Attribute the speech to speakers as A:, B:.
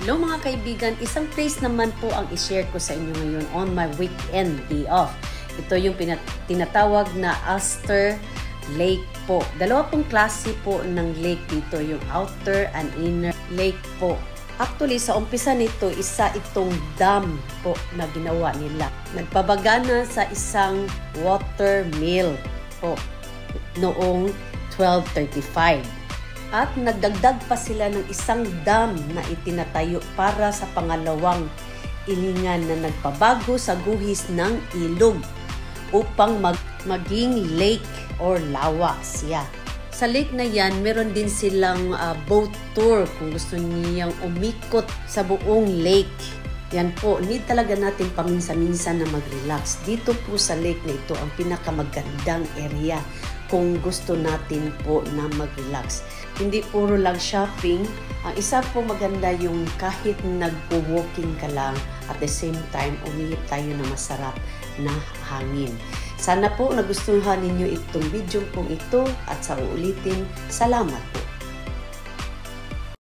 A: Hello mga kaibigan, isang place naman po ang i-share ko sa inyo ngayon on my weekend day off. Ito yung tinatawag na Aster Lake po. Dalawa pong klase po ng lake dito, yung outer and inner lake po. Actually, sa umpisa nito, isa itong dam po na ginawa nila. Nagpabagana sa isang water mill po noong 1235. At nagdagdag pa sila ng isang dam na itinatayo para sa pangalawang ilingan na nagpabago sa guhis ng ilog upang maging lake or lawa siya. Sa lake na yan, meron din silang boat tour kung gusto niyang umikot sa buong lake. Yan po, need talaga natin paminsan-minsan na mag-relax. Dito po sa lake na ito ang pinakamagandang area kung gusto natin po na mag-relax. Hindi puro lang shopping. Ang isa po maganda yung kahit nagpo-walking ka lang, at the same time, umihip tayo ng masarap na hangin. Sana po nagustuhan ninyo itong video kong ito at sa uulitin, salamat po.